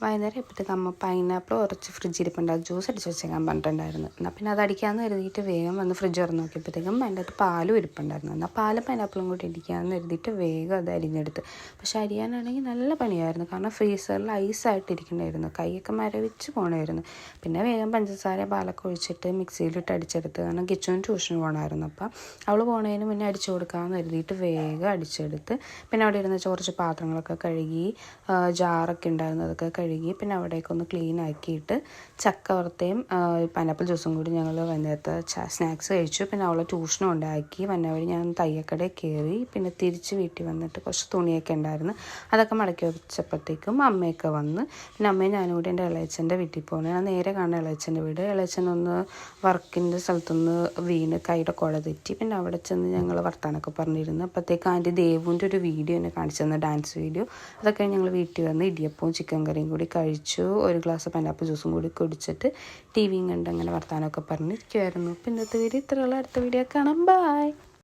വൈകുന്നേരം എപ്പോഴത്തേക്ക് അമ്മ പൈനാപ്പിൾ കുറച്ച് ഫ്രിഡ്ജിൽ ഇരിപ്പുണ്ട്, അത് ജ്യൂസ് അടിച്ച് വെച്ചേക്കാൻ പറഞ്ഞിട്ടുണ്ടായിരുന്നു. എന്നാൽ പിന്നെ അത് അടിക്കാമെന്ന് കരുതിയിട്ട് വേഗം വന്ന് ഫ്രിഡ്ജ് തുറന്ന് നോക്കിയപ്പോഴത്തേക്കും അതിൻ്റെ അകത്ത് പാലും ഇരിപ്പുണ്ടായിരുന്നു. എന്നാൽ പാലും പൈനാപ്പിളും കൂടി ഇടിക്കാമെന്ന് കരുതിയിട്ട് വേഗം അത് അരിഞ്ഞെടുത്ത്. പക്ഷെ അരിയാനാണെങ്കിൽ നല്ല പണിയായിരുന്നു, കാരണം ഫ്രീസറിൽ ഐസായിട്ടിരിക്കണമായിരുന്നു, കൈയൊക്കെ മരവിച്ച് പോകണമായിരുന്നു. പിന്നെ വേഗം പഞ്ചസാര പാലൊക്കെ ഒഴിച്ചിട്ട് മിക്സിയിലിട്ട് അടിച്ചെടുത്ത്, കാരണം കിച്ചുവിന് ട്യൂഷന് പോകണമായിരുന്നു. അപ്പം അവൾ പോണതിന് മുന്നേ അടിച്ചു കൊടുക്കാമെന്ന് കരുതിയിട്ട് വേഗം അടിച്ചെടുത്ത്. പിന്നെ അവിടെ ഇരുന്ന് കുറച്ച് പാത്രങ്ങളൊക്കെ കഴുകി, ജാറൊക്കെ ഉണ്ടായിരുന്നു അതൊക്കെ കഴുകി, പിന്നെ അവിടേക്കൊന്ന് ക്ലീൻ ആക്കിയിട്ട് ചക്ക വറുത്തയും പൈനാപ്പിൾ ജ്യൂസും കൂടി ഞങ്ങൾ വൈകുന്നേരത്തെ സ്നാക്സ് കഴിച്ചു. പിന്നെ അവളെ ട്യൂഷനും ഉണ്ടാക്കി. വന്ന വഴി ഞാൻ തയ്യക്കടയിൽ കയറി. പിന്നെ തിരിച്ച് വീട്ടിൽ വന്നിട്ട് കുറച്ച് തുണിയൊക്കെ ഉണ്ടായിരുന്നു, അതൊക്കെ മടക്കി വെച്ചപ്പോഴത്തേക്കും അമ്മയൊക്കെ വന്ന്. പിന്നെ അമ്മയും ഞാനും കൂടി എൻ്റെ ഇളയച്ചൻ്റെ വീട്ടിൽ പോകുന്നത്. ഞാൻ നേരെ കാണുന്ന ഇളയച്ചൻ്റെ വീട്. ഇളയച്ചനൊന്ന് വർക്കിൻ്റെ സ്ഥലത്തുനിന്ന് വീണ് കൈയുടെ കുഴ തെറ്റി. പിന്നെ അവിടെ ചെന്ന് ഞങ്ങൾ വർത്താനൊക്കെ പറഞ്ഞിരുന്നു. അപ്പോഴത്തേക്ക് ആൻറ്റി ദേവുവിൻ്റെ ഒരു വീഡിയോ എന്നെ കാണിച്ചു തന്ന, ഡാൻസ് വീഡിയോ. അതൊക്കെ ഞങ്ങൾ വീട്ടിൽ വന്ന് ഇടിയപ്പവും ചിക്കൻ കറിയും കൂടി കഴിച്ചു. ഒരു ഗ്ലാസ് പൈനാപ്പിൾ ജ്യൂസും കൂടി കുടിച്ചിട്ട് ടി വിയും കണ്ട് അങ്ങനെ വർത്താനമൊക്കെ പറഞ്ഞിരിക്കുമായിരുന്നു. അപ്പോൾ ഇന്നത്തെ വീഡിയോ ഇത്രയുള്ള, അടുത്ത വീഡിയോ കാണാം. ബൈ.